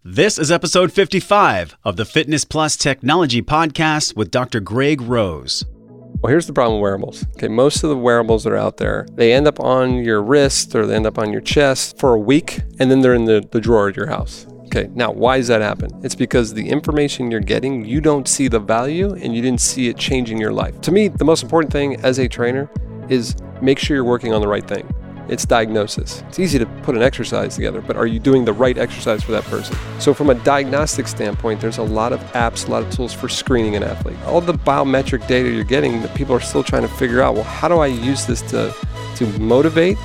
This is episode 55 of the Fitness Plus Technology Podcast with Dr. Greg Rose. Well, here's the problem with wearables. Okay, most of the wearables that are out there, they end up on your wrist or they end up on your chest for a week, and then they're in the drawer at your house. Okay, now why does that happen? It's because the information you're getting, you don't see the value and you didn't see it changing your life. To me, the most important thing as a trainer is make sure you're working on the right thing. It's diagnosis. It's easy to put an exercise together, but are you doing the right exercise for that person? So from a diagnostic standpoint, there's a lot of apps, a lot of tools for screening an athlete. All the biometric data you're getting that people are still trying to figure out, well, how do I use this to motivate,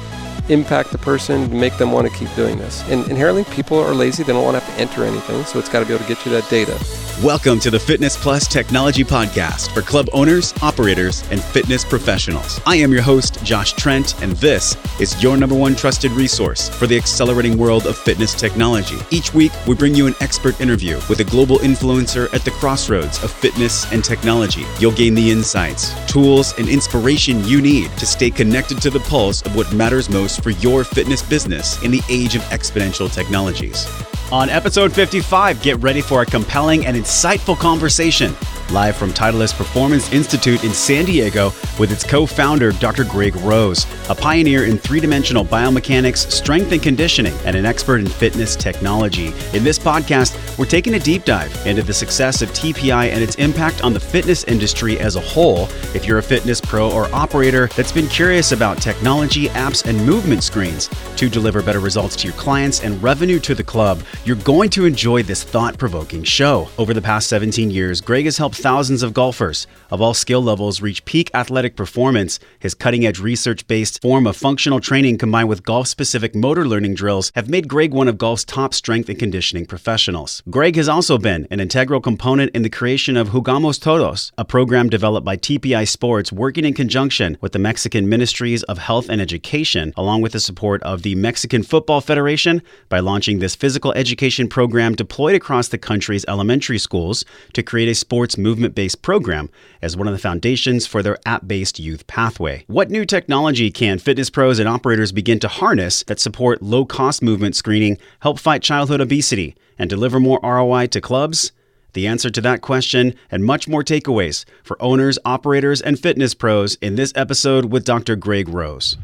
impact the person, make them want to keep doing this? And inherently, people are lazy. They don't want to have to enter anything, so it's got to be able to get you that data. Welcome to the Fitness Plus Technology Podcast for club owners, operators, and fitness professionals. I am your host, Josh Trent, and this is your number one trusted resource for the accelerating world of fitness technology. Each week, we bring you an expert interview with a global influencer at the crossroads of fitness and technology. You'll gain the insights, tools, and inspiration you need to stay connected to the pulse of what matters most for your fitness business in the age of exponential technologies. On episode 55, get ready for a compelling and insightful conversation live from Titleist Performance Institute in San Diego with its co-founder, Dr. Greg Rose, a pioneer in three-dimensional biomechanics, strength and conditioning, and an expert in fitness technology. In this podcast, we're taking a deep dive into the success of TPI and its impact on the fitness industry as a whole. If you're a fitness pro or operator that's been curious about technology, apps, and movement screens to deliver better results to your clients and revenue to the club, you're going to enjoy this thought-provoking show. Over the past 17 years, Greg has helped thousands of golfers of all skill levels reach peak athletic performance. His cutting-edge research-based form of functional training combined with golf-specific motor learning drills have made Greg one of golf's top strength and conditioning professionals. Greg has also been an integral component in the creation of Jugamos Todos, a program developed by TPI Sports working in conjunction with the Mexican Ministries of Health and Education, along with the support of the Mexican Football Federation, by launching this physical education program deployed across the country's elementary schools to create a sports movement-based program as one of the foundations for their app-based youth pathway. What new technology can fitness pros and operators begin to harness that support low-cost movement screening, help fight childhood obesity, and deliver more ROI to clubs? The answer to that question and much more takeaways for owners, operators, and fitness pros in this episode with Dr. Greg Rose.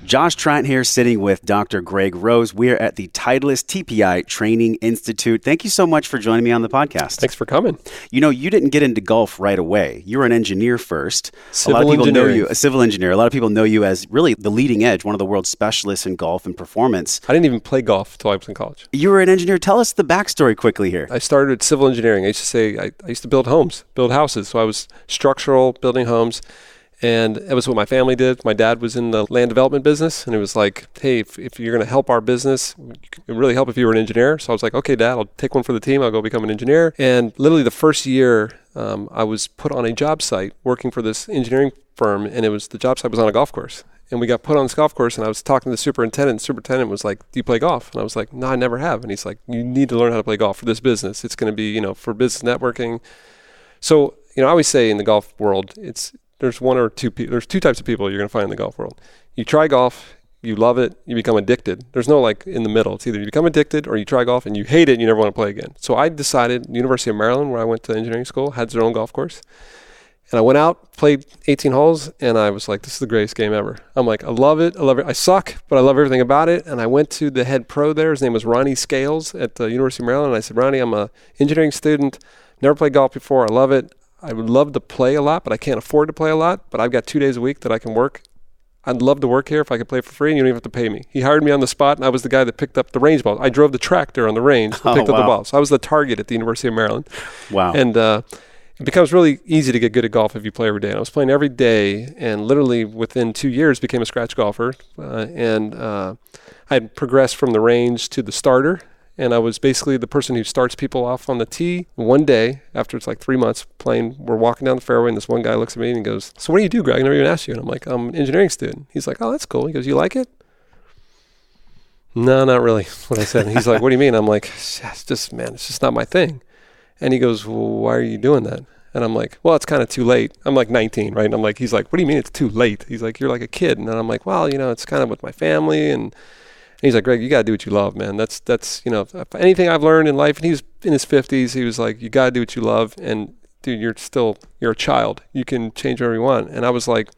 Josh Trent here sitting with Dr. Greg Rose. We are at the Titleist TPI Training Institute. Thank you so much for joining me on the podcast. Thanks for coming. You know, you didn't get into golf right away. You were an engineer first. A lot of people know you, a civil engineer. A lot of people know you as really the leading edge, one of the world's specialists in golf and performance. I didn't even play golf until I was in college. You were an engineer. Tell us the backstory quickly here. I started civil engineering. I used to say, I used to build homes, build houses. So I was structural, building homes. And it was what my family did. My dad was in the land development business, and it was like, hey, if you're going to help our business, it would really help if you were an engineer. So I was like, okay, Dad, I'll take one for the team. I'll go become an engineer. And literally the first year, I was put on a job site working for this engineering firm, and the job site was on a golf course. And we got put on this golf course, and I was talking to the superintendent. And the superintendent was like, do you play golf? And I was like, no, I never have. And he's like, you need to learn how to play golf for this business. It's going to be, for business networking. So, I always say in the golf world, there's there's two types of people you're going to find in the golf world. You try golf, you love it, you become addicted. There's no in the middle. It's either you become addicted or you try golf and you hate it and you never want to play again. So I decided, University of Maryland, where I went to engineering school, had their own golf course. And I went out, played 18 holes, and I was like, this is the greatest game ever. I'm like, I love it. I suck, but I love everything about it. And I went to the head pro there. His name was Ronnie Scales at the University of Maryland. And I said, Ronnie, I'm an engineering student, never played golf before. I love it. I would love to play a lot, but I can't afford to play a lot. But I've got 2 days a week that I can work. I'd love to work here if I could play for free and you don't even have to pay me. He hired me on the spot, and I was the guy that picked up the range balls. I drove the tractor on the range and picked up the balls. So I was the target at the University of Maryland. Wow. And it becomes really easy to get good at golf if you play every day. And I was playing every day, and literally within 2 years became a scratch golfer. I had progressed from the range to the starter. And I was basically the person who starts people off on the tee. One day, after it's like 3 months playing, we're walking down the fairway, and this one guy looks at me and he goes, so what do you do, Greg? I never even asked you. And I'm like, I'm an engineering student. He's like, oh, that's cool. He goes, you like it? No, not really, what I said. And he's like, what do you mean? I'm like, it's just not my thing. And he goes, well, why are you doing that? And I'm like, well, it's kind of too late. I'm like 19, right? And I'm like, he's like, what do you mean it's too late? He's like, you're like a kid. And then I'm like, well, it's kind of with my family. And he's like, Greg, you got to do what you love, man. That's if anything I've learned in life, and he's in his 50s, he was like, you got to do what you love. And dude, you're a child. You can change whatever you want. And I was like,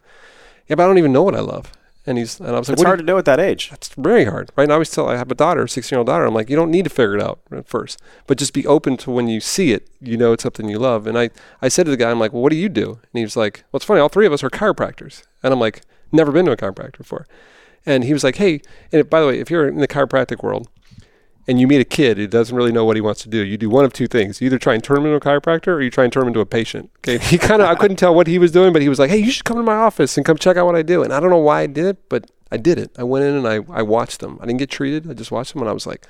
yeah, but I don't even know what I love. And I was like, it's hard to know at that age. That's very hard, right? And I always tell, I have a daughter, a 16-year-old daughter. I'm like, you don't need to figure it out at first, but just be open to when you see it, it's something you love. And I said to the guy, I'm like, well, what do you do? And he was like, well, it's funny. All three of us are chiropractors. And I'm like, never been to a chiropractor before. And he was like, hey, and by the way, if you're in the chiropractic world and you meet a kid who doesn't really know what he wants to do, you do one of two things. You either try and turn him into a chiropractor or you try and turn him into a patient. Okay. I couldn't tell what he was doing, but he was like, hey, you should come to my office and come check out what I do. And I don't know why I did it, but I did it. I went in and I watched them. I didn't get treated. I just watched them and I was like,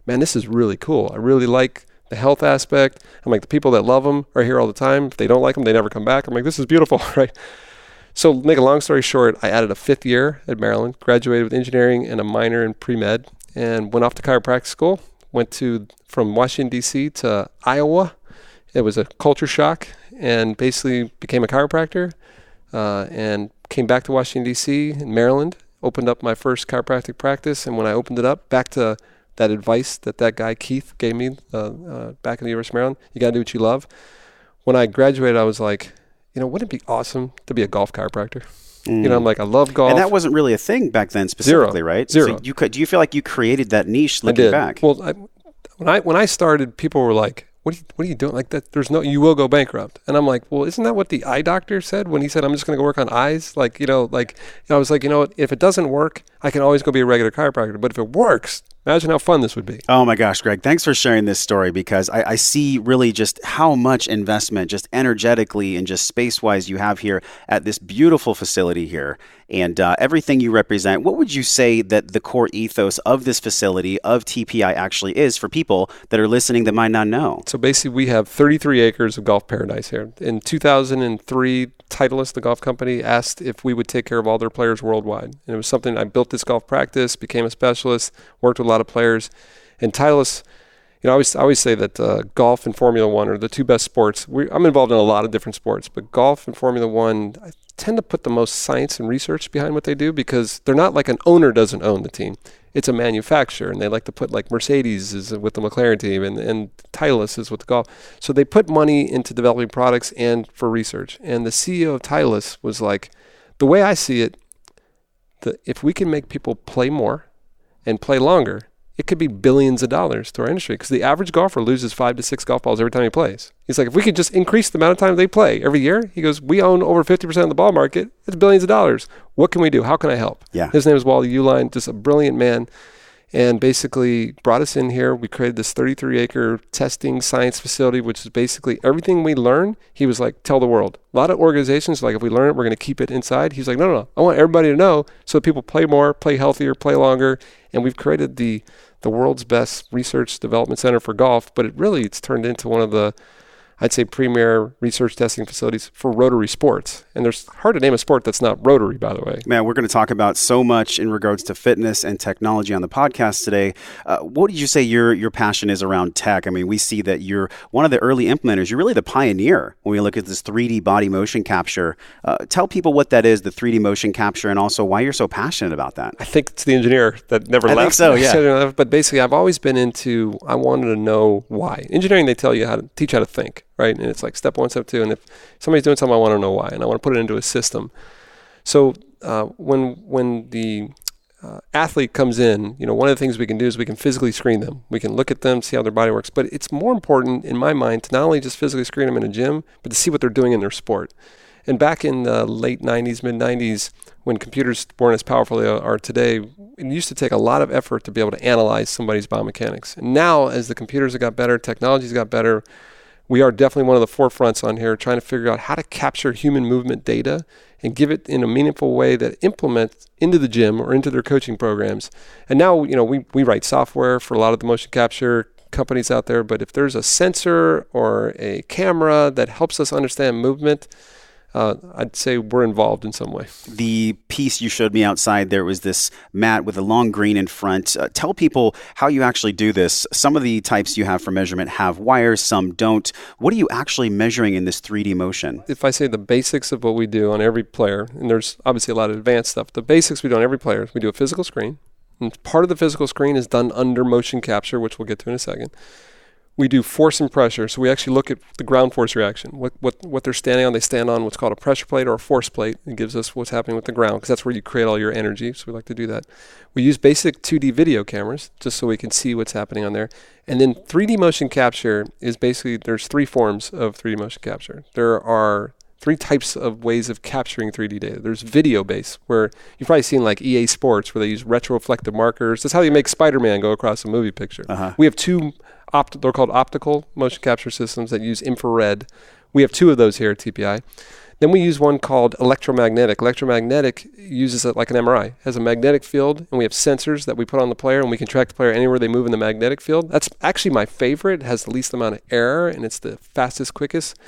man, this is really cool. I really like the health aspect. I'm like, the people that love them are here all the time. If they don't like them, they never come back. I'm like, this is beautiful, right? So make a long story short, I added a 5th year at Maryland, graduated with engineering and a minor in pre-med, and went off to chiropractic school. Went from Washington, D.C. to Iowa. It was a culture shock, and basically became a chiropractor, and came back to Washington, D.C. in Maryland, opened up my first chiropractic practice. And when I opened it up, back to that advice that guy Keith gave me back in the University of Maryland, you got to do what you love. When I graduated, I was like, wouldn't it be awesome to be a golf chiropractor? I'm like, I love golf. And that wasn't really a thing back then specifically, right? Zero. So do you feel like you created that niche looking back? Well, when I started, people were like, what are you doing? Like that, you will go bankrupt. And I'm like, well, isn't that what the eye doctor said when he said, I'm just going to go work on eyes? I was like, what, if it doesn't work, I can always go be a regular chiropractor. But if it works, imagine how fun this would be. Oh my gosh, Greg, thanks for sharing this story, because I see really just how much investment, just energetically and just space-wise, you have here at this beautiful facility here, and everything you represent. What would you say that the core ethos of this facility, of TPI, actually is for people that are listening that might not know? So basically, we have 33 acres of golf paradise here. In 2003, Titleist, the golf company, asked if we would take care of all their players worldwide. And it was something, I built this golf practice, became a specialist, worked with a lot of players. And Titleist, I always say that golf and Formula One are the two best sports. I'm involved in a lot of different sports, but golf and Formula One, I tend to put the most science and research behind what they do, because they're not like an owner doesn't own the team. It's a manufacturer, and they like to put, like, Mercedes is with the McLaren team, and Titleist is with the golf. So they put money into developing products and for research. And the CEO of Titleist was like, the way I see it, if we can make people play more and play longer, it could be billions of dollars to our industry, because the average golfer loses 5 to 6 golf balls every time he plays. He's like, if we could just increase the amount of time they play every year, he goes, we own over 50% of the ball market. It's billions of dollars. What can we do? How can I help? Yeah. His name is Wally Uline, just a brilliant man, and basically brought us in here. We created this 33-acre testing science facility, which is basically everything we learn. He was like, tell the world. A lot of organizations, like, if we learn it, we're going to keep it inside. He's like, no. I want everybody to know so that people play more, play healthier, play longer. And we've created the world's best research development center for golf, but it's turned into one of the, I'd say, premier research testing facilities for rotary sports. And there's hard to name a sport that's not rotary, by the way. Man, we're going to talk about so much in regards to fitness and technology on the podcast today. What did you say your passion is around tech? I mean, we see that you're one of the early implementers. You're really the pioneer when we look at this 3D body motion capture. Tell people what that is, the 3D motion capture, and also why you're so passionate about that. I think it's the engineer that never left. I think so, yeah. But basically, I've always been I wanted to know why. Engineering, they tell you teach how to think, right? And it's like step 1, step 2. And if somebody's doing something, I want to know why, and I want to put it into a system. So when the athlete comes in, one of the things we can do is we can physically screen them. We can look at them, see how their body works. But it's more important, in my mind, to not only just physically screen them in a gym, but to see what they're doing in their sport. And back in the late 90s, mid 90s, when computers weren't as powerful as they are today, it used to take a lot of effort to be able to analyze somebody's biomechanics. And now, as the computers have got better, technology's got better, we are definitely one of the forefronts on here trying to figure out how to capture human movement data and give it in a meaningful way that implements into the gym or into their coaching programs. And now, we write software for a lot of the motion capture companies out there, but if there's a sensor or a camera that helps us understand movement, I'd say we're involved in some way. The piece you showed me outside, there was this mat with a long green in front. Tell people how you actually do this. Some of the types you have for measurement have wires, some don't. What are you actually measuring in this 3D motion? If I say the basics of what we do on every player, and there's obviously a lot of advanced stuff, the basics we do on every player, we do a physical screen, And part of the physical screen is done under motion capture, which we'll get to in a second. We do force and pressure. So we actually look at the ground force reaction. What they're standing on, they stand on what's called a pressure plate or a force plate. It gives us what's happening with the ground because that's where you create all your energy. So we like to do that. We use basic 2D video cameras just so we can see what's happening on there. And then 3D motion capture is basically, there's 3 forms of 3D motion capture. There are 3 types of ways of capturing 3D data. There's video-based, where you've probably seen like EA Sports, where they use retroreflective markers. That's how you make Spider-Man go across a movie picture. We have 2, they're called optical motion capture systems that use infrared. We have 2 of those here at TPI. Then we use one called electromagnetic. Electromagnetic uses it like an MRI. It has a magnetic field, and we have sensors that we put on the player, and we can track the player anywhere they move in the magnetic field. That's actually my favorite. It has the least amount of error, and it's the fastest, quickest.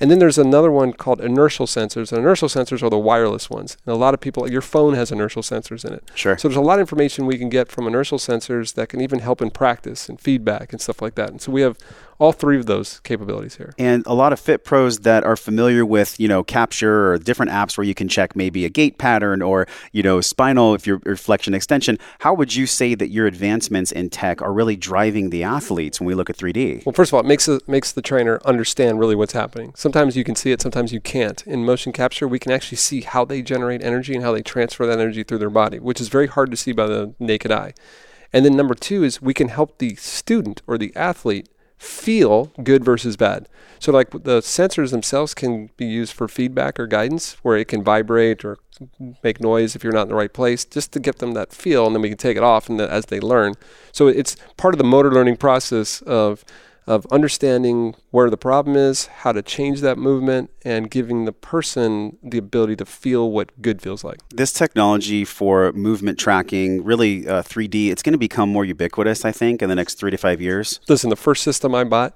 And then there's another one called inertial sensors. And inertial sensors are the wireless ones. And a lot of people, your phone has inertial sensors in it. Sure. So there's a lot of information we can get from inertial sensors that can even help in practice and feedback and stuff like that. And so we have all 3 of those capabilities here. And a lot of fit pros that are familiar with, capture or different apps where you can check maybe a gait pattern or, spinal, if you're flexion extension. How would you say that your advancements in tech are really driving the athletes when we look at 3D? Well, first of all, it makes the trainer understand really what's happening. Sometimes you can see it, sometimes you can't. In motion capture, we can actually see how they generate energy and how they transfer that energy through their body, which is very hard to see by the naked eye. And then number 2 is we can help the student or the athlete feel good versus bad. So like the sensors themselves can be used for feedback or guidance, where it can vibrate or make noise if you're not in the right place, just to get them that feel, and then we can take it off and as they learn. So it's part of the motor learning process of understanding where the problem is, how to change that movement, and giving the person the ability to feel what good feels like. This technology for movement tracking, really 3D, it's going to become more ubiquitous, I think, in the next 3 to 5 years. Listen, the first system I bought,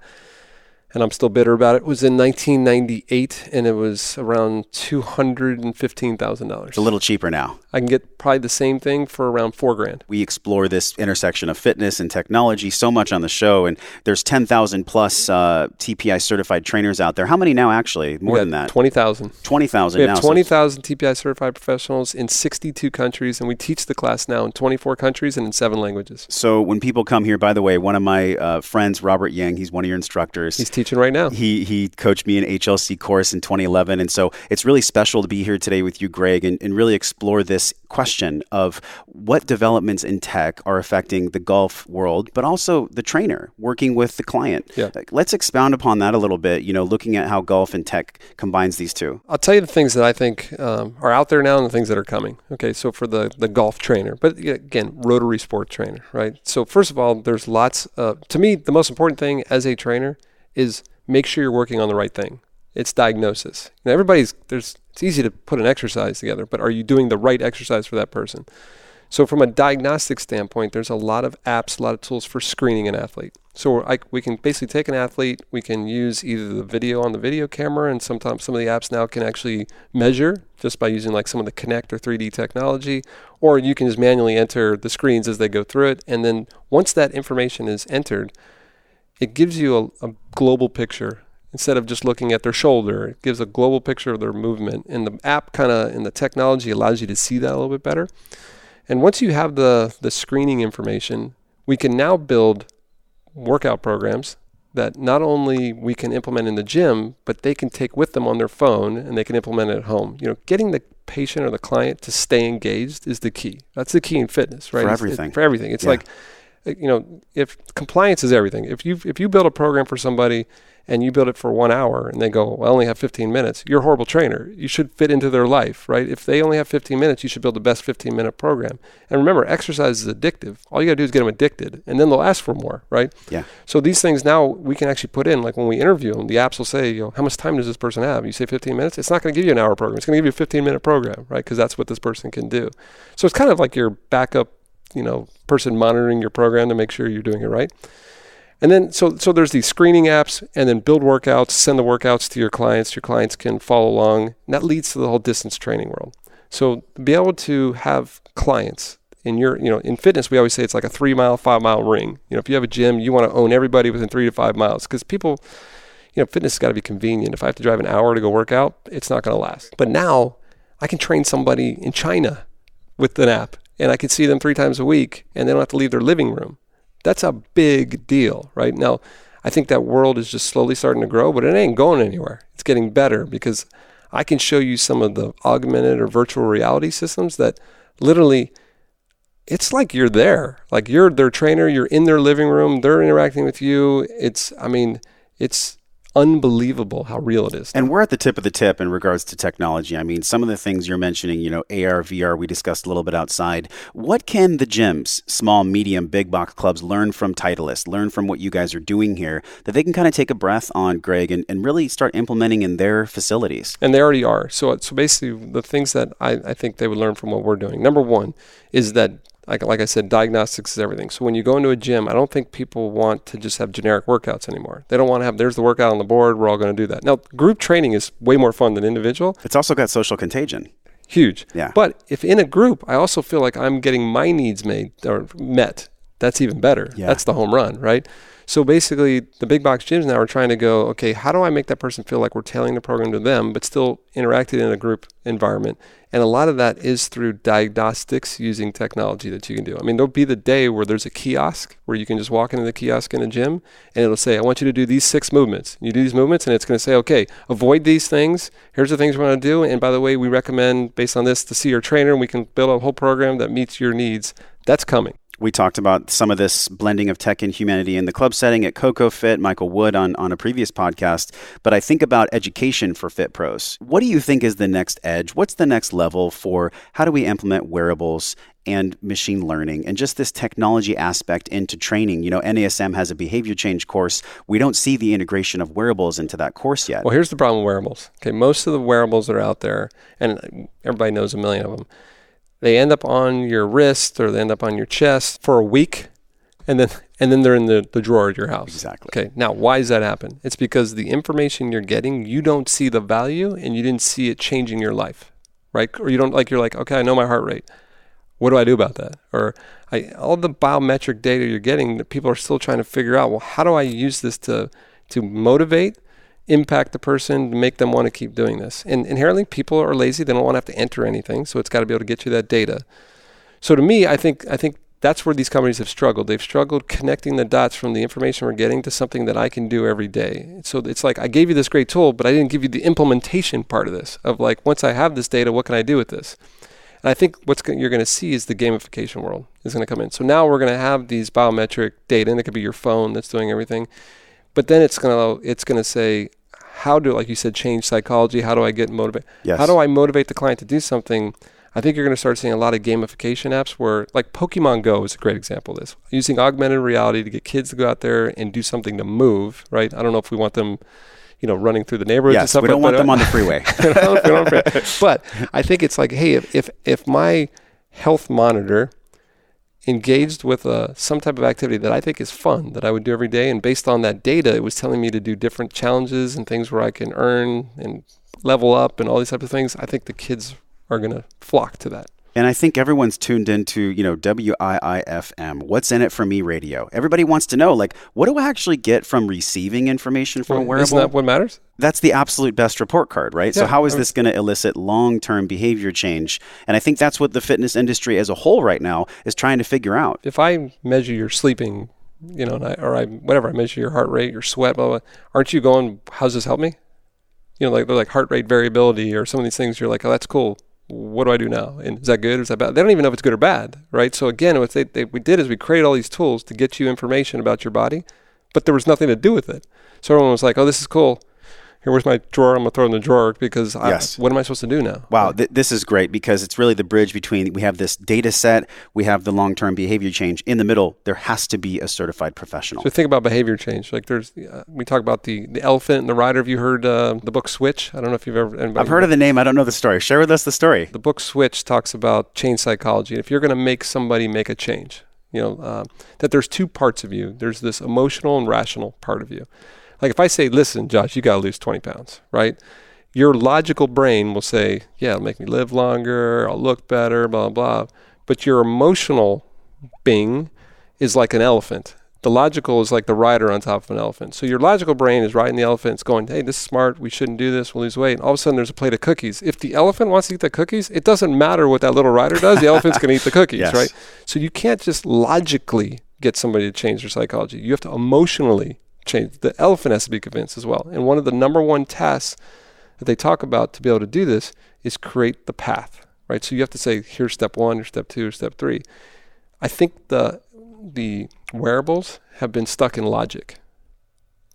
and I'm still bitter about it, was in 1998, and it was around $215,000. It's a little cheaper now. I can get probably the same thing for around $4,000. We explore this intersection of fitness and technology so much on the show, and there's 10,000 plus TPI certified trainers out there. How many now, actually? More than that? 20,000. 20,000 now. We have 20,000 TPI certified professionals in 62 countries, and we teach the class now in 24 countries and in 7 languages. So when people come here, by the way, one of my friends, Robert Yang, he's one of your instructors. He's teaching right now. He coached me in HLC course in 2011, and so it's really special to be here today with you, Greg, and really explore this question of what developments in tech are affecting the golf world, but also the trainer working with the client. Yeah. Let's expound upon that a little bit, looking at how golf and tech combines these two. I'll tell you the things that I think are out there now and the things that are coming. Okay, so for the golf trainer, but again, rotary sport trainer, right? So first of all, there's lots of, to me, the most important thing as a trainer is make sure you're working on the right thing. It's diagnosis. Now, it's easy to put an exercise together, but are you doing the right exercise for that person? So from a diagnostic standpoint, there's a lot of apps, a lot of tools for screening an athlete. So we can basically take an athlete, we can use either the video on the video camera, and sometimes some of the apps now can actually measure just by using like some of the Connect or 3D technology, or you can just manually enter the screens as they go through it. And then once that information is entered, it gives you a global picture. Instead of just looking at their shoulder, it gives a global picture of their movement. And the app and the technology allows you to see that a little bit better. And once you have the screening information, we can now build workout programs that not only we can implement in the gym, but they can take with them on their phone and they can implement it at home. Getting the patient or the client to stay engaged is the key. That's the key in fitness, right? For everything. For everything. It's like, if compliance is everything, if you build a program for somebody and you build it for 1 hour and they go, well, I only have 15 minutes, you're a horrible trainer. You should fit into their life, right? If they only have 15 minutes, you should build the best 15-minute program. And remember, exercise is addictive. All you got to do is get them addicted, and then they'll ask for more, right? Yeah. So these things now we can actually put in, like when we interview them, the apps will say, how much time does this person have? You say 15 minutes? It's not going to give you an hour program. It's going to give you a 15-minute program, right? Because that's what this person can do. So it's kind of like your backup, person monitoring your program to make sure you're doing it right. And then, so there's these screening apps, and then build workouts, send the workouts to your clients. Your clients can follow along. And that leads to the whole distance training world. So to be able to have clients in in fitness, we always say it's like a 3-mile, 5-mile ring. If you have a gym, you want to own everybody within 3 to 5 miles, because people, fitness has got to be convenient. If I have to drive an hour to go work out, it's not going to last. But now I can train somebody in China with an app. and I could see them 3 times a week, and they don't have to leave their living room. That's a big deal, right? Now, I think that world is just slowly starting to grow, but it ain't going anywhere. It's getting better because I can show you some of the augmented or virtual reality systems that literally, it's like you're there. Like you're their trainer, you're in their living room, they're interacting with you. It's unbelievable how real it is. And we're at the tip of the tip in regards to technology. I mean, some of the things you're mentioning, AR, VR, we discussed a little bit outside. What can the gyms, small, medium, big box clubs learn from Titleist, learn from what you guys are doing here that they can kind of take a breath on, Greg, and really start implementing in their facilities? And they already are. So basically the things that I think they would learn from what we're doing. Number one is that, like I said, diagnostics is everything. So when you go into a gym, I don't think people want to just have generic workouts anymore. They don't want to have, there's the workout on the board, we're all going to do that. Now, group training is way more fun than individual. It's also got social contagion. Huge. Yeah. But if in a group, I also feel like I'm getting my needs met, that's even better. Yeah. That's the home run, right? So basically, the big box gyms now are trying to go, okay, how do I make that person feel like we're tailoring the program to them, but still interacting in a group environment? And a lot of that is through diagnostics using technology that you can do. I mean, there'll be the day where there's a kiosk where you can just walk into the kiosk in a gym and it'll say, I want you to do these 6 movements. You do these movements and it's going to say, okay, avoid these things. Here's the things we want to do. And by the way, we recommend based on this to see your trainer and we can build a whole program that meets your needs. That's coming. We talked about some of this blending of tech and humanity in the club setting at Coco Fit, Michael Wood on a previous podcast. But I think about education for fit pros. What do you think is the next edge? What's the next level for how do we implement wearables and machine learning and just this technology aspect into training? NASM has a behavior change course. We don't see the integration of wearables into that course yet. Well, here's the problem with wearables. Okay, most of the wearables that are out there, and everybody knows a million of them, they end up on your wrist or they end up on your chest for a week, and then they're in the drawer at your house. Exactly. Okay, now why does that happen? It's because the information you're getting, you don't see the value and you didn't see it changing your life, right? Or you're like, okay, I know my heart rate. What do I do about that? Or all the biometric data you're getting, people are still trying to figure out, well, how do I use this to motivate, impact the person, to make them want to keep doing this? And inherently, people are lazy. They don't want to have to enter anything. So it's got to be able to get you that data. So to me, I think that's where these companies have struggled. They've struggled connecting the dots from the information we're getting to something that I can do every day. So it's like, I gave you this great tool, but I didn't give you the implementation part of this, of like, once I have this data, what can I do with this? And I think you're going to see is the gamification world is going to come in. So now we're going to have these biometric data, and it could be your phone that's doing everything. But then it's going to say, how do, like you said, change psychology? How do I get motivated? Yes. How do I motivate the client to do something? I think you're going to start seeing a lot of gamification apps where, like Pokemon Go is a great example of this. Using augmented reality to get kids to go out there and do something to move, right? I don't know if we want them, running through the neighborhoods and yes, stuff. We don't want them on the freeway. But I think it's like, hey, if my health monitor engaged with some type of activity that I think is fun, that I would do every day, and based on that data, it was telling me to do different challenges and things where I can earn and level up and all these types of things, I think the kids are going to flock to that. And I think everyone's tuned into, WIIFM, what's in it for me radio. Everybody wants to know, like, what do I actually get from receiving information from a wearable? Isn't that what matters? That's the absolute best report card, right? Yeah. So how is this going to elicit long-term behavior change? And I think that's what the fitness industry as a whole right now is trying to figure out. If I measure your sleeping, I measure your heart rate, your sweat, blah, blah, aren't you going, how's this help me? Like they're like heart rate variability or some of these things. You're like, oh, that's cool. What do I do now? And is that good or is that bad? They don't even know if it's good or bad, right? So again, what we did is we created all these tools to get you information about your body, but there was nothing to do with it. So everyone was like, oh, this is cool. Here, where's my drawer? I'm going to throw it in the drawer because what am I supposed to do now? Wow, this is great because it's really the bridge between, we have this data set, we have the long-term behavior change. In the middle, there has to be a certified professional. So think about behavior change. Like we talk about the elephant and the rider. Have you heard the book Switch? I don't know if you've ever... I've heard of the name. I don't know the story. Share with us the story. The book Switch talks about change psychology. If you're going to make somebody make a change, that there's 2 parts of you. There's this emotional and rational part of you. Like if I say, listen, Josh, you got to lose 20 pounds, right? Your logical brain will say, yeah, it'll make me live longer, I'll look better, blah, blah. But your emotional being is like an elephant The logical is like the rider on top of an elephant. So your logical brain is riding the elephant. It's going, hey, this is smart. We shouldn't do this. We'll lose weight. And all of a sudden, there's a plate of cookies. If the elephant wants to eat the cookies, it doesn't matter what that little rider does. The elephant's going to eat the cookies, Yes. right? So you can't just logically get somebody to change their psychology. You have to emotionally change. The elephant has to be convinced as well. And one of the number one tasks that they talk about to be able to do this is create the path, right? So you have to say, here's step 1, here's step 2, here's step 3. I think the wearables have been stuck in logic.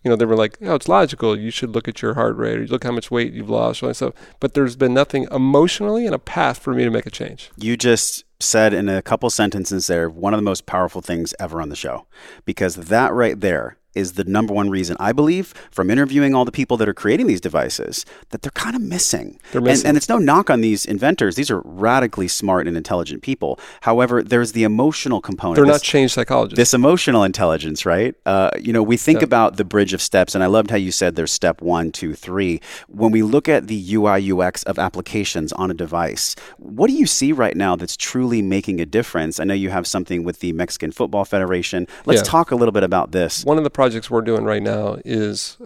You know, they were like, oh, it's logical. You should look at your heart rate, or you look how much weight you've lost, all that stuff. But there's been nothing emotionally and a path for me to make a change. You just said in a couple sentences there, one of the most powerful things ever on the show, because that right there is the number one reason I believe, from interviewing all the people that are creating these devices, that they're kind of missing. They're missing. And it's no knock on these inventors. These are radically smart and intelligent people. However, there's the emotional component. They're not change psychologists. This emotional intelligence, right? We think about the bridge of steps, and I loved how you said there's step 1, 2, 3. When we look at the UI, UX of applications on a device, what do you see right now that's truly making a difference? I know you have something with the Mexican Football Federation. Let's talk a little bit about this. One of the projects we're doing right now is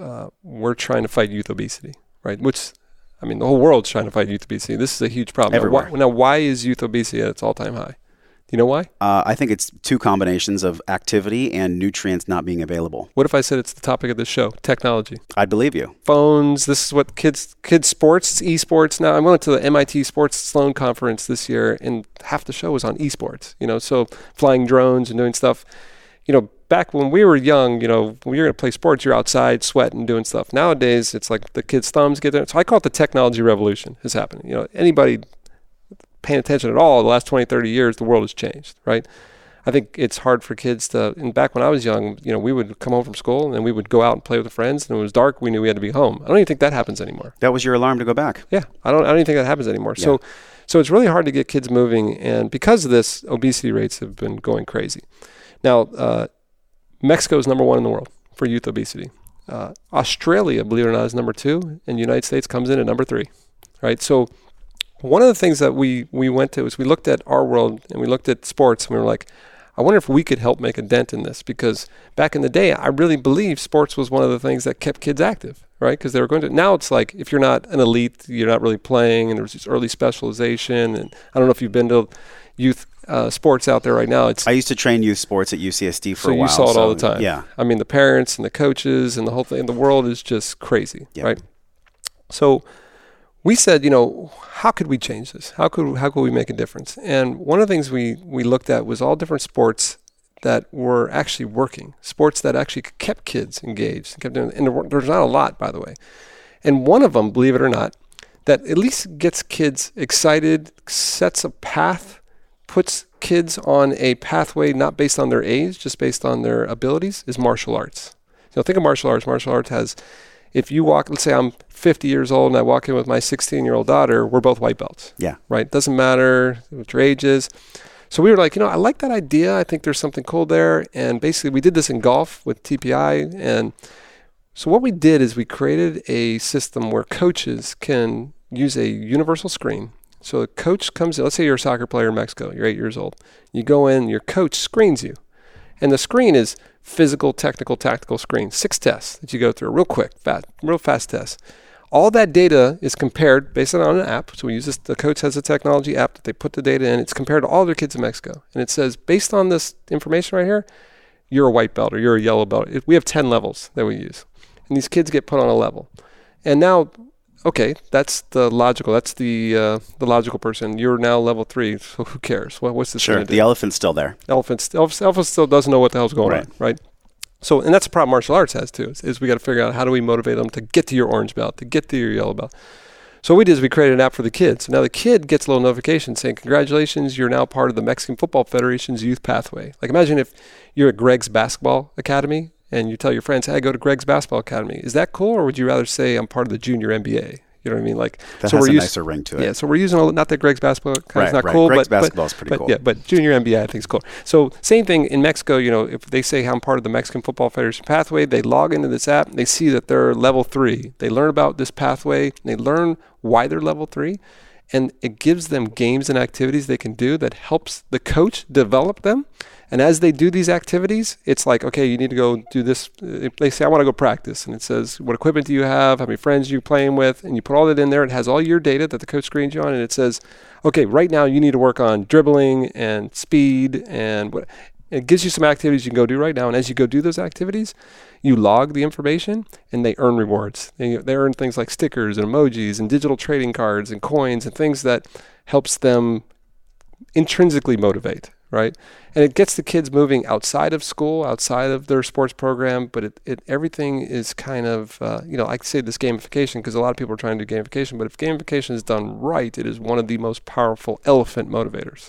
we're trying to fight youth obesity, right? The whole world's trying to fight youth obesity. This is a huge problem. Everywhere. Now, why is youth obesity at its all-time high? Do you know why? I think it's two combinations of activity and nutrients not being available. What if I said it's the topic of this show? Technology. I'd believe you. Phones. This is what kids sports, esports. Now, I went to the MIT Sports Sloan Conference this year, and half the show was on esports. So flying drones and doing stuff. Back when we were young, when you're going to play sports, you're outside sweating, doing stuff. Nowadays, it's like the kids' thumbs get there. So I call it the technology revolution is happening. Anybody paying attention at all, the last 20, 30 years, the world has changed, right? I think it's hard for kids to, and back when I was young, we would come home from school and then we would go out and play with the friends, and when it was dark, we knew we had to be home. I don't even think that happens anymore. That was your alarm to go back. Yeah, I don't even think that happens anymore. Yeah. So it's really hard to get kids moving, and because of this, obesity rates have been going crazy. Now, Mexico is number 1 in the world for youth obesity. Australia, believe it or not, is number 2, and the United States comes in at number 3, right? So one of the things that we went to is we looked at our world and we looked at sports, and we were like, I wonder if we could help make a dent in this, because back in the day, I really believe sports was one of the things that kept kids active, right? Because they were going to, now it's like, if you're not an elite, you're not really playing, and there's this early specialization, and I don't know if you've been to youth sports out there right now. I used to train youth sports at UCSD for a while. So you saw it all the time. Yeah. I mean, the parents and the coaches and the whole thing, the world is just crazy, right? So we said, how could we change this? How could we make a difference? And one of the things we looked at was all different sports that were actually working, sports that actually kept kids engaged, kept doing, and there's not a lot, by the way. And one of them, believe it or not, that at least gets kids excited, sets a path, puts kids on a pathway not based on their age, just based on their abilities, is martial arts. Think of martial arts. Martial arts has, if you walk, let's say I'm 50 years old and I walk in with my 16-year-old daughter, we're both white belts. Yeah. Right? Doesn't matter what your age is. So we were like, I like that idea. I think there's something cool there. And basically we did this in golf with TPI. And so what we did is we created a system where coaches can use a universal screen. So the coach comes in, let's say you're a soccer player in Mexico, you're 8 years old. You go in, your coach screens you. And the screen is physical, technical, tactical screen. 6 tests that you go through, real quick, real fast tests. All that data is compared based on an app. So we use this, the coach has a technology app that they put the data in. It's compared to all their kids in Mexico. And it says, based on this information right here, you're a white belt or you're a yellow belt. We have 10 levels that we use. And these kids get put on a level. And now, okay, that's the logical. That's the logical person. You're now level 3, so who cares? What's this? Sure, the elephant's still there. Elephant still doesn't know what the hell's going on, right? So, and that's a problem martial arts has too, is we got to figure out how do we motivate them to get to your orange belt, to get to your yellow belt. So what we did is we created an app for the kid. So now the kid gets a little notification saying, congratulations, you're now part of the Mexican Football Federation's youth pathway. Like imagine if you're at Greg's Basketball Academy and you tell your friends, hey, I go to Greg's Basketball Academy. Is that cool, or would you rather say I'm part of the junior NBA? You know what I mean? Like that has a nicer ring to it. Yeah, so we're using, not that Greg's Basketball Academy is not cool, Greg's basketball is pretty cool. Yeah, but junior NBA I think is cool. So same thing in Mexico, if they say I'm part of the Mexican Football Federation pathway, they log into this app, and they see that they're level 3. They learn about this pathway, and they learn why they're level 3. and it gives them games and activities they can do that helps the coach develop them. And as they do these activities, it's like, okay, you need to go do this. They say, I want to go practice. And it says, what equipment do you have? How many friends are you playing with? And you put all that in there. It has all your data that the coach screens you on. And it says, okay, right now you need to work on dribbling and speed. And what it gives you some activities you can go do right now. And as you go do those activities, you log the information and they earn rewards. They earn things like stickers and emojis and digital trading cards and coins and things that helps them intrinsically motivate, right? And it gets the kids moving outside of school, outside of their sports program, but it everything is kind of, I say this gamification because a lot of people are trying to do gamification, but if gamification is done right, it is one of the most powerful elephant motivators.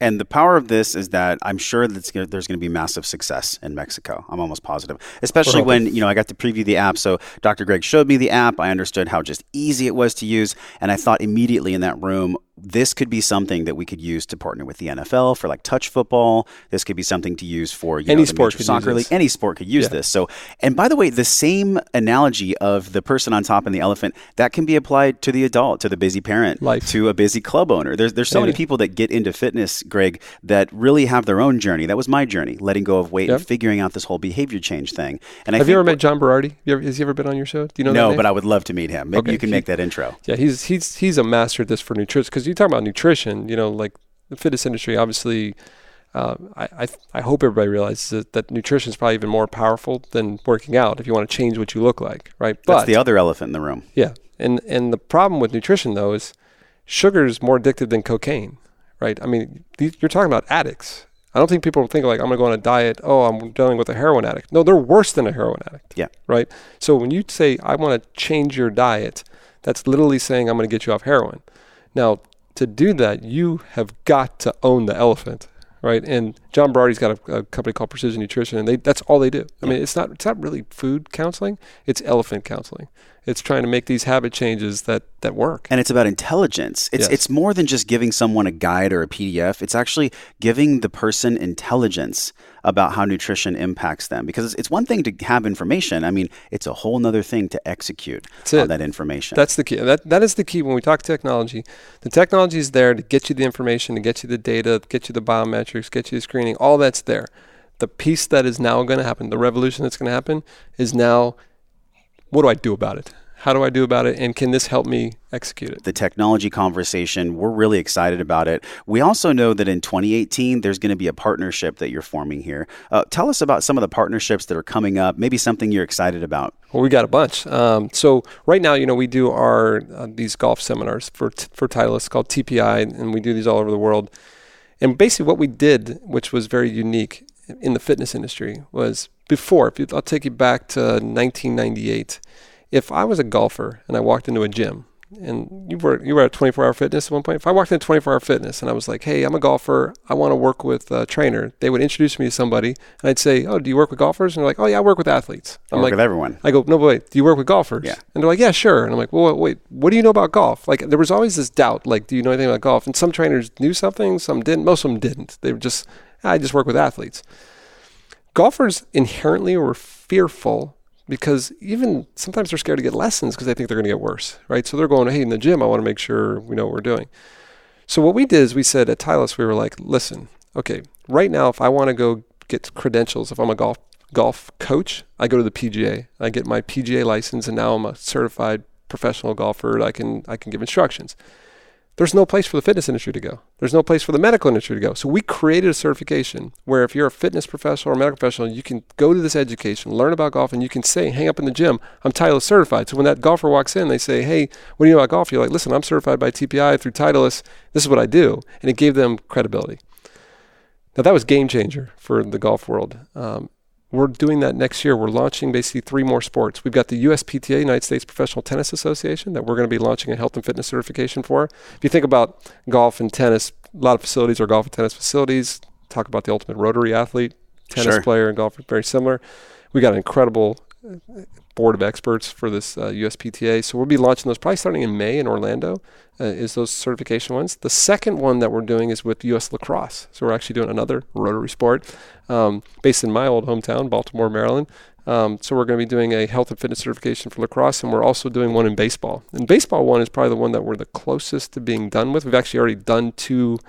And the power of this is that I'm sure that there's going to be massive success in Mexico. I'm almost positive, especially when, I got to preview the app. So Dr. Greg showed me the app. I understood how just easy it was to use. And I thought immediately in that room, this could be something that we could use to partner with the NFL for like touch football. This could be something to use for any sport, soccer league. Any sport could use this. So, and by the way, the same analogy of the person on top and the elephant that can be applied to the adult, to the busy parent, to a busy club owner. There's so many people that get into fitness, Greg, that really have their own journey. That was my journey, letting go of weight and figuring out this whole behavior change thing. And have you ever met John Berardi? Has he ever been on your show? Do you know? No, but I would love to meet him. Maybe you can make that intro. Yeah, he's a master at this for nutrition. Because you talk about nutrition, like the fitness industry, obviously. I hope everybody realizes that nutrition is probably even more powerful than working out if you want to change what you look like, right? That's the other elephant in the room. Yeah, and the problem with nutrition though is sugar is more addictive than cocaine, right? I mean, you're talking about addicts. I don't think people think like, I'm going to go on a diet. Oh, I'm dealing with a heroin addict. No, they're worse than a heroin addict. Yeah. Right. So when you say I want to change your diet, that's literally saying I'm going to get you off heroin. Now, to do that, you have got to own the elephant. Right, and John Berardi's got a company called Precision Nutrition, and that's all they do. I mean, it's not really food counseling; it's elephant counseling. It's trying to make these habit changes that work. And it's about intelligence. It's more than just giving someone a guide or a PDF. It's actually giving the person intelligence about how nutrition impacts them. Because it's one thing to have information. I mean, it's a whole other thing to execute on that information. That's the key. That is the key when we talk technology. The technology is there to get you the information, to get you the data, get you the biometrics, get you the screening. All that's there. The piece that is now going to happen, the revolution that's going to happen, is now, what do I do about it? How do I do about it? And can this help me execute it? The technology conversation, we're really excited about it. We also know that in 2018, there's going to be a partnership that you're forming here. Tell us about some of the partnerships that are coming up, maybe something you're excited about. Well, we got a bunch. So right now, we do our these golf seminars for Titleist called TPI, and we do these all over the world. And basically what we did, which was very unique in the fitness industry, was before, I'll take you back to 1998. If I was a golfer and I walked into a gym, and you were at 24-Hour Fitness at one point, if I walked into 24-Hour Fitness and I was like, hey, I'm a golfer, I want to work with a trainer, they would introduce me to somebody, and I'd say, oh, do you work with golfers? And they're like, oh, yeah, I work with athletes. I work with everyone. I go, no, but wait, do you work with golfers? Yeah. And they're like, yeah, sure. And I'm like, well, wait, what do you know about golf? Like, there was always this doubt, like, do you know anything about golf? And some trainers knew something, some didn't. Most of them didn't. They were just, I just work with athletes. Golfers inherently were fearful because even sometimes they're scared to get lessons because they think they're going to get worse, right? So they're going, hey, in the gym, I want to make sure we know what we're doing. So what we did is we said at Titleist, we were like, listen, okay, right now, if I want to go get credentials, if I'm a golf coach, I go to the PGA. I get my PGA license, and now I'm a certified professional golfer. I can give instructions. There's no place for the fitness industry to go. There's no place for the medical industry to go. So we created a certification where if you're a fitness professional or medical professional, you can go to this education, learn about golf, and you can say, hang up in the gym, I'm Titleist certified. So when that golfer walks in, they say, hey, what do you know about golf? You're like, listen, I'm certified by TPI through Titleist. This is what I do. And it gave them credibility. Now that was game changer for the golf world. We're doing that next year. We're launching basically 3 more sports. We've got the USPTA, United States Professional Tennis Association, that we're going to be launching a health and fitness certification for. If you think about golf and tennis, a lot of facilities are golf and tennis facilities. Talk about the ultimate rotary athlete, tennis player, and golf are very similar. We got an incredible board of experts for this USPTA. So we'll be launching those probably starting in May in Orlando, is those certification ones. The second one that we're doing is with US Lacrosse. So we're actually doing another rotary sport based in my old hometown, Baltimore, Maryland. So we're going to be doing a health and fitness certification for lacrosse, and we're also doing one in baseball. And baseball one is probably the one that we're the closest to being done with. We've actually already done 2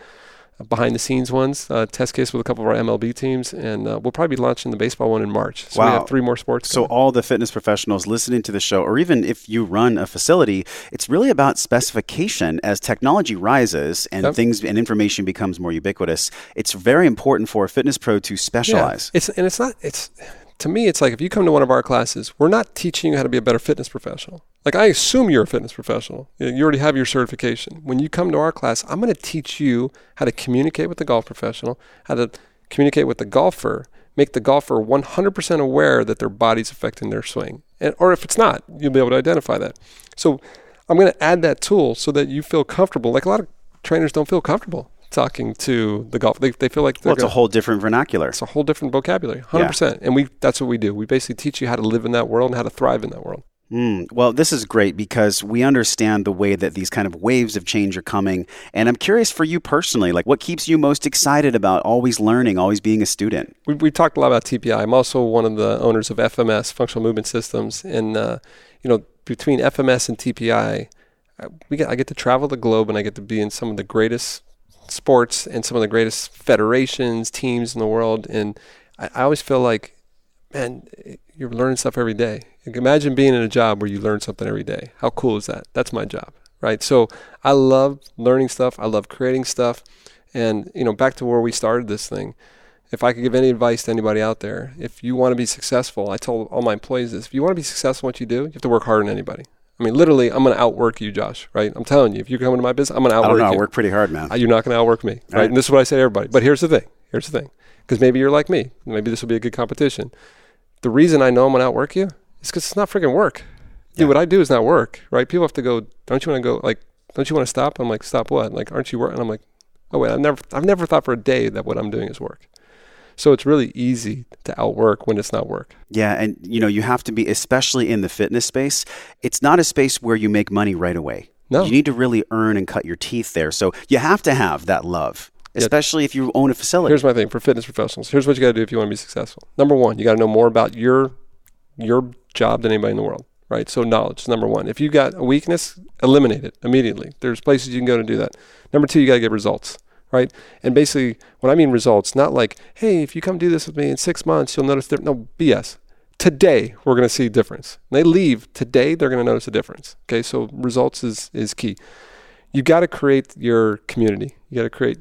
behind-the-scenes ones, test case with a couple of our MLB teams, and we'll probably be launching the baseball one in March. So we have 3 more sports So all the fitness professionals listening to the show, or even if you run a facility, it's really about specification. As technology rises and things and information becomes more ubiquitous, it's very important for a fitness pro to specialize. To me, it's like if you come to one of our classes, we're not teaching you how to be a better fitness professional. Like, I assume you're a fitness professional. You already have your certification. When you come to our class, I'm going to teach you how to communicate with the golf professional, how to communicate with the golfer, make the golfer 100% aware that their body's affecting their swing. Or if it's not, you'll be able to identify that. So I'm going to add that tool so that you feel comfortable. Like, a lot of trainers don't feel comfortable talking to the golf. They feel like it's a whole different vernacular. It's a whole different vocabulary, 100%. And that's what we do. We basically teach you how to live in that world and how to thrive in that world. Well, this is great because we understand the way that these kind of waves of change are coming. And I'm curious for you personally, like, what keeps you most excited about always learning, always being a student? We talked a lot about TPI. I'm also one of the owners of FMS, Functional Movement Systems. And, between FMS and TPI, I get to travel the globe, and I get to be in some of the greatest sports and some of the greatest federations, teams in the world. And I always feel like, man, you're learning stuff every day. Like, imagine being in a job where you learn something every day. How cool is that? That's my job, right? So I love learning stuff. I love creating stuff. And, back to where we started this thing, if I could give any advice to anybody out there, if you want to be successful, I told all my employees this, if you want to be successful in what you do, you have to work harder than anybody. I mean, literally, I'm going to outwork you, Josh, right? I'm telling you, if you come into my business, I'm going to outwork you. I work pretty hard, man. You're not going to outwork me, right? And this is what I say to everybody. But here's the thing. Because maybe you're like me. Maybe this will be a good competition. The reason I know I'm going to outwork you is because it's not freaking work. Dude, what I do is not work, right? People have to go, don't you want to go, like, don't you want to stop? I'm like, stop what? Like, aren't you working? And I'm like, oh, wait, I've never thought for a day that what I'm doing is work. So it's really easy to outwork when it's not work. Yeah, and you have to be, especially in the fitness space, it's not a space where you make money right away. No. You need to really earn and cut your teeth there. So you have to have that love, especially if you own a facility. Here's my thing for fitness professionals. Here's what you got to do if you want to be successful. Number 1, you got to know more about your job than anybody in the world, right? So knowledge is number 1. If you got a weakness, eliminate it immediately. There's places you can go to do that. Number 2, you got to get results. Right? And basically, when I mean results, not like, hey, if you come do this with me in 6 months, you'll notice difference. No, BS. Today, we're going to see a difference. When they leave today, they're going to notice a difference. Okay, so results is key. You got to create your community. You got to create,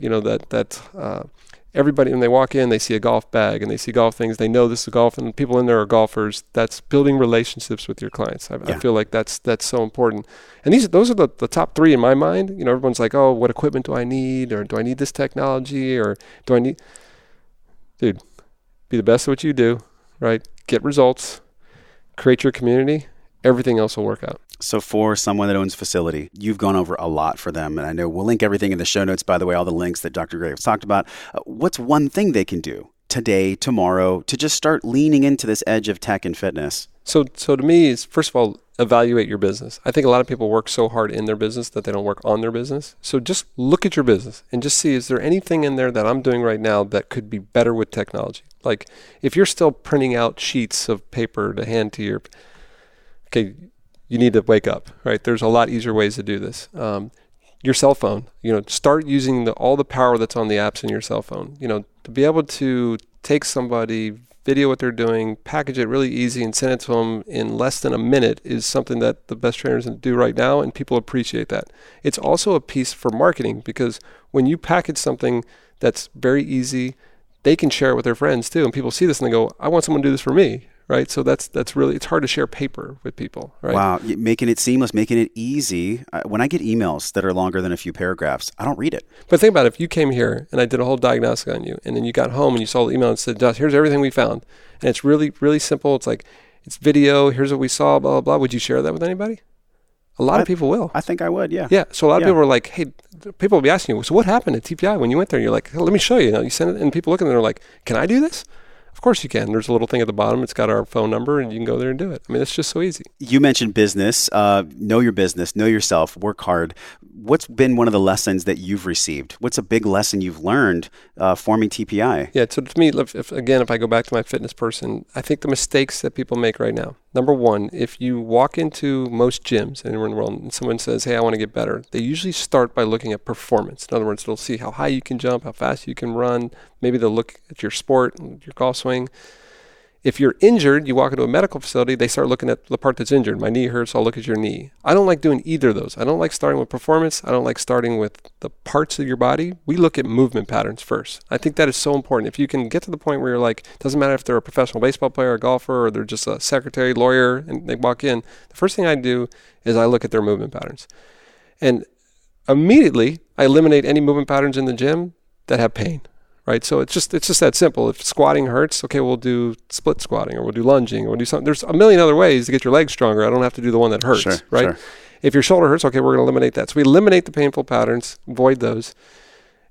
everybody, when they walk in, they see a golf bag and they see golf things. They know this is golf, and people in there are golfers. That's building relationships with your clients. I feel like that's so important. And those are the top 3 in my mind. Everyone's like, oh, what equipment do I need? Or do I need this technology? Or do I need... Dude, be the best at what you do, right? Get results, create your community. Everything else will work out. So for someone that owns a facility, you've gone over a lot for them. And I know we'll link everything in the show notes, by the way, all the links that Dr. Gray has talked about. What's one thing they can do today, tomorrow, to just start leaning into this edge of tech and fitness? So to me, is first of all, evaluate your business. I think a lot of people work so hard in their business that they don't work on their business. So just look at your business and just see, is there anything in there that I'm doing right now that could be better with technology? Like, if you're still printing out sheets of paper to hand to your... Okay, you need to wake up, right? There's a lot easier ways to do this. Your cell phone, start using all the power that's on the apps in your cell phone. To be able to take somebody, video what they're doing, package it really easy and send it to them in less than a minute is something that the best trainers do right now, and people appreciate that. It's also a piece for marketing, because when you package something that's very easy, they can share it with their friends too, and people see this and they go, I want someone to do this for me. Right, so that's really, it's hard to share paper with people, right? Wow, making it seamless, making it easy. When I get emails that are longer than a few paragraphs, I don't read it. But think about it, if you came here and I did a whole diagnostic on you, and then you got home and you saw the email and said, Josh, here's everything we found, and it's really, really simple. It's like, it's video, here's what we saw, blah, blah, blah. Would you share that with anybody? A lot of people will. I think I would, yeah. Yeah, so a lot of people are like, hey, people will be asking you, so what happened at TPI when you went there? And you're like, let me show you. You send it, and people look at it and they're like, can I do this? Of course you can. There's a little thing at the bottom. It's got our phone number, and you can go there and do it. I mean, it's just so easy. You mentioned business. Know your business. Know yourself. Work hard. What's been one of the lessons that you've received? What's a big lesson you've learned forming TPI? Yeah, so to me, if I go back to my fitness person, I think the mistakes that people make right now. Number one, if you walk into most gyms anywhere in the world and someone says, hey, I want to get better, they usually start by looking at performance. In other words, they'll see how high you can jump, how fast you can run. Maybe they'll look at your sport, your golf swing. If you're injured, you walk into a medical facility, they start looking at the part that's injured. My knee hurts, I'll look at your knee. I don't like doing either of those. I don't like starting with performance. I don't like starting with the parts of your body. We look at movement patterns first. I think that is so important. If you can get to the point where you're like, it doesn't matter if they're a professional baseball player, a golfer, or they're just a secretary, lawyer, and they walk in, the first thing I do is I look at their movement patterns. And immediately, I eliminate any movement patterns in the gym that have pain. Right, so it's just that simple. If squatting hurts, okay, we'll do split squatting, or we'll do lunging, or we'll do something. There's a million other ways to get your legs stronger. I don't have to do the one that hurts, sure, right? Sure. If your shoulder hurts, okay, we're going to eliminate that. So we eliminate the painful patterns, avoid those.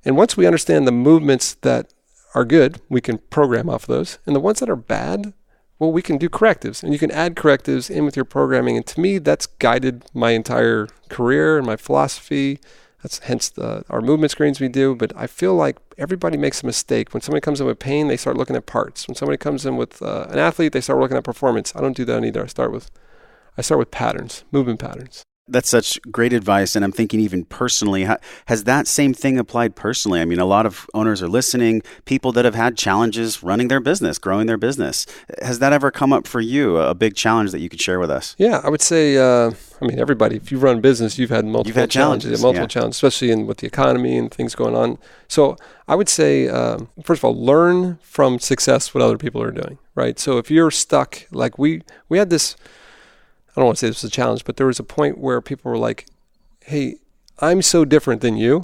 And once we understand the movements that are good, we can program off of those. And the ones that are bad, well, we can do correctives. And you can add correctives in with your programming. And to me, that's guided my entire career and my philosophy. That's hence our movement screens we do. But I feel like everybody makes a mistake. When somebody comes in with pain, they start looking at parts. When somebody comes in with an athlete, they start looking at performance. I don't do that either. I start with patterns, movement patterns. That's such great advice. And I'm thinking even personally, has that same thing applied personally? I mean, a lot of owners are listening, people that have had challenges running their business, growing their business. Has that ever come up for you, a big challenge that you could share with us? Yeah, I would say, everybody, if you run a business, you've had multiple challenges, especially with the economy and things going on. So I would say, first of all, learn from success what other people are doing, right? So if you're stuck, like we had this, I don't want to say this was a challenge, but there was a point where people were like, hey, I'm so different than you.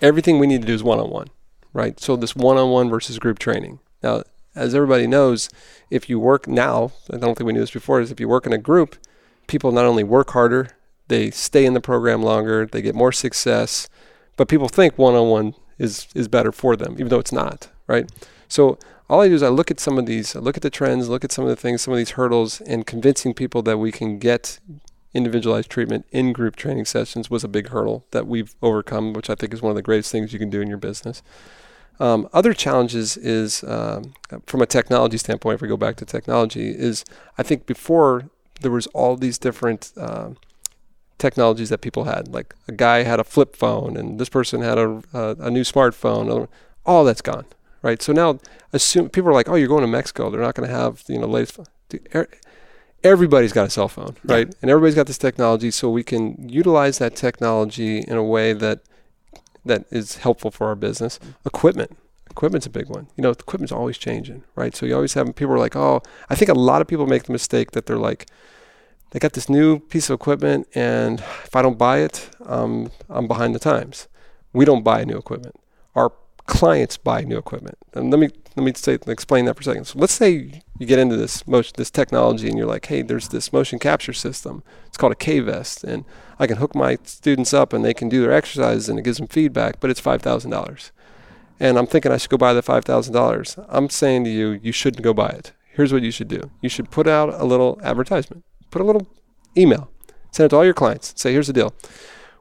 Everything we need to do is one-on-one, right? So this one-on-one versus group training. Now, as everybody knows, if you work now, I don't think we knew this before, is if you work in a group, people not only work harder, they stay in the program longer, they get more success, but people think one-on-one is better for them, even though it's not, right? So all I do is I look at some of these, I look at the trends, look at some of the things, some of these hurdles, and convincing people that we can get individualized treatment in group training sessions was a big hurdle that we've overcome, which I think is one of the greatest things you can do in your business. Other challenges is, from a technology standpoint, if we go back to technology, is I think before there was all these different technologies that people had. Like a guy had a flip phone and this person had a new smartphone. All that's gone. Right, so now people are like, "Oh, you're going to Mexico. They're not going to have latest phone." Dude, everybody's got a cell phone, right? Yeah. And everybody's got this technology, so we can utilize that technology in a way that is helpful for our business. Equipment's a big one. Equipment's always changing, right? So you always have people are like, "Oh," I think a lot of people make the mistake that they're like, they got this new piece of equipment, and if I don't buy it, I'm behind the times. We don't buy new equipment. Our clients buy new equipment. And let me explain that for a second. So let's say you get into this technology and you're like, hey, there's this motion capture system. It's called a K-Vest, and I can hook my students up and they can do their exercises and it gives them feedback, but it's $5,000. And I'm thinking I should go buy the $5,000. I'm saying to you, you shouldn't go buy it. Here's what you should do. You should put out a little advertisement. Put a little email. Send it to all your clients. Say, here's the deal.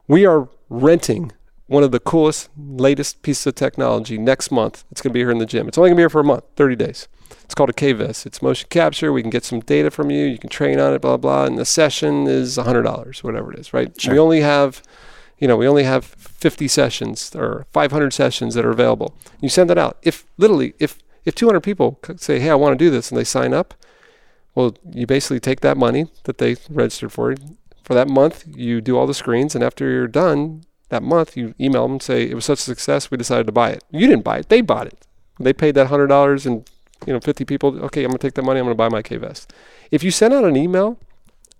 We are renting one of the coolest, latest pieces of technology next month. It's going to be here in the gym. It's only going to be here for a month, 30 days. It's called a K-Vest. It's motion capture. We can get some data from you. You can train on it, blah, blah. And the session is $100, whatever it is, right? Sure. We only have 50 sessions or 500 sessions that are available. You send that out. If 200 people say, hey, I want to do this, and they sign up, well, you basically take that money that they registered for that month. You do all the screens, and after you're done, that month, you email them and say, it was such a success, we decided to buy it. You didn't buy it. They bought it. They paid that $100 and 50 people, okay, I'm going to take that money, I'm going to buy my K-Vest. If you send out an email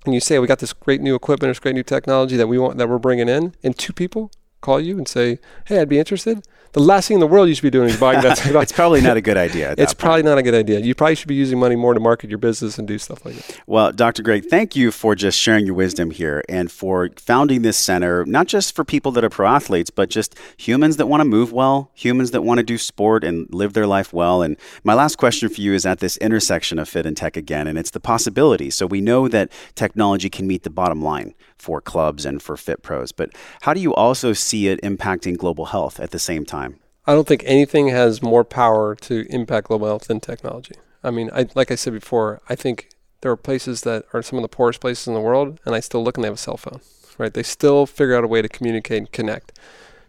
and you say, we got this great new equipment, this great new technology that we're bringing in, and 2 people call you and say, hey, I'd be interested, the last thing in the world you should be doing is buying that technology. It's probably not a good idea. It's probably not a good idea. You probably should be using money more to market your business and do stuff like that. Well, Dr. Greg, thank you for just sharing your wisdom here and for founding this center, not just for people that are pro athletes, but just humans that want to move well, humans that want to do sport and live their life well. And my last question for you is at this intersection of fit and tech again, and it's the possibility. So we know that technology can meet the bottom line for clubs and for fit pros, but how do you also see it impacting global health at the same time? I don't think anything has more power to impact global health than technology. I mean, like I said before, I think there are places that are some of the poorest places in the world, and I still look and they have a cell phone, right? They still figure out a way to communicate and connect.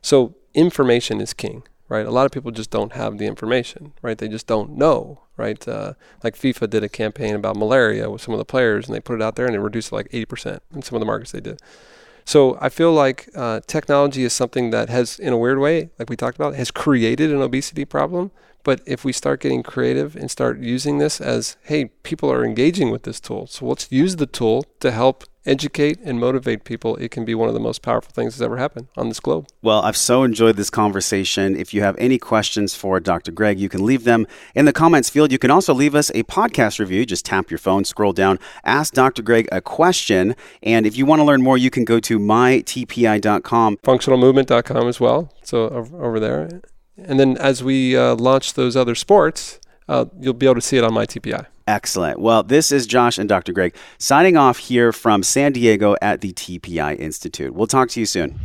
So information is king, right? A lot of people just don't have the information, right? They just don't know, right? Like FIFA did a campaign about malaria with some of the players, and they put it out there, and it reduced it like 80% in some of the markets they did. So I feel like technology is something that has, in a weird way, like we talked about, has created an obesity problem. But if we start getting creative and start using this as, hey, people are engaging with this tool, so let's use the tool to help educate and motivate people, it can be one of the most powerful things that's ever happened on this globe. Well, I've so enjoyed this conversation. If you have any questions for Dr. Greg, you can leave them in the comments field. You can also leave us a podcast review. Just tap your phone, scroll down, ask Dr. Greg a question. And if you want to learn more, you can go to mytpi.com. Functionalmovement.com as well. So over there. And then as we launch those other sports, you'll be able to see it on MyTPI. Excellent. Well, this is Josh and Dr. Greg signing off here from San Diego at the TPI Institute. We'll talk to you soon.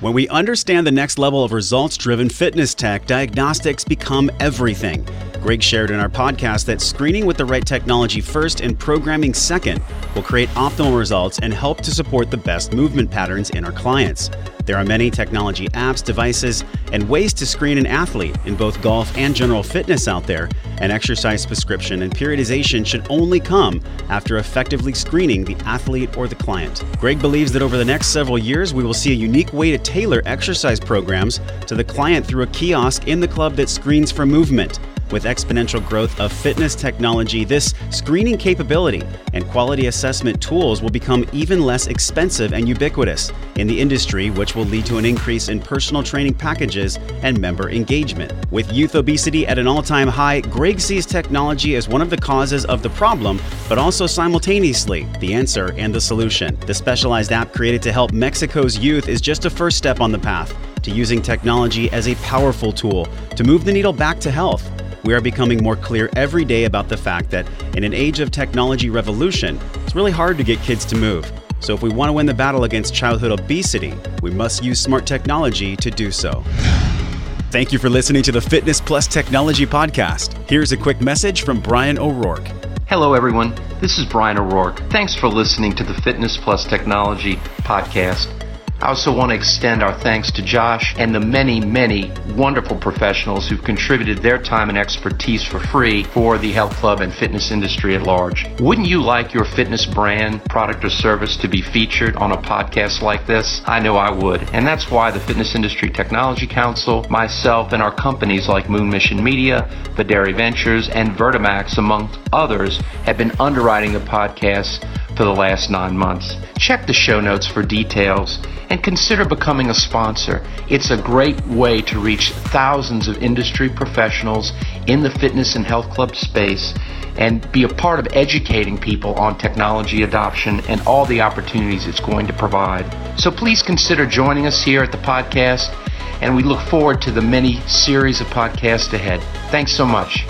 When we understand the next level of results-driven fitness tech, diagnostics become everything. Greg shared in our podcast that screening with the right technology first and programming second will create optimal results and help to support the best movement patterns in our clients. There are many technology apps, devices, and ways to screen an athlete in both golf and general fitness out there, and exercise prescription and periodization should only come after effectively screening the athlete or the client. Greg believes that over the next several years, we will see a unique way to tailor exercise programs to the client through a kiosk in the club that screens for movement. With exponential growth of fitness technology, this screening capability and quality assessment tools will become even less expensive and ubiquitous in the industry, which will lead to an increase in personal training packages and member engagement. With youth obesity at an all-time high, Greg sees technology as one of the causes of the problem, but also simultaneously the answer and the solution. The specialized app created to help Mexico's youth is just a first step on the path to using technology as a powerful tool to move the needle back to health. We are becoming more clear every day about the fact that in an age of technology revolution, it's really hard to get kids to move. So if we want to win the battle against childhood obesity, we must use smart technology to do so. Thank you for listening to the Fitness Plus Technology Podcast. Here's a quick message from Brian O'Rourke. Hello, everyone. This is Brian O'Rourke. Thanks for listening to the Fitness Plus Technology Podcast. I also want to extend our thanks to Josh and the many, many wonderful professionals who've contributed their time and expertise for free for the health club and fitness industry at large. Wouldn't you like your fitness brand, product, or service to be featured on a podcast like this? I know I would. And that's why the Fitness Industry Technology Council, myself, and our companies like Moon Mission Media, Videri Ventures, and Vertimax, among others, have been underwriting the podcast for the last 9 months. Check the show notes for details and consider becoming a sponsor. It's a great way to reach thousands of industry professionals in the fitness and health club space and be a part of educating people on technology adoption and all the opportunities it's going to provide. So please consider joining us here at the podcast, and we look forward to the many series of podcasts ahead. Thanks so much.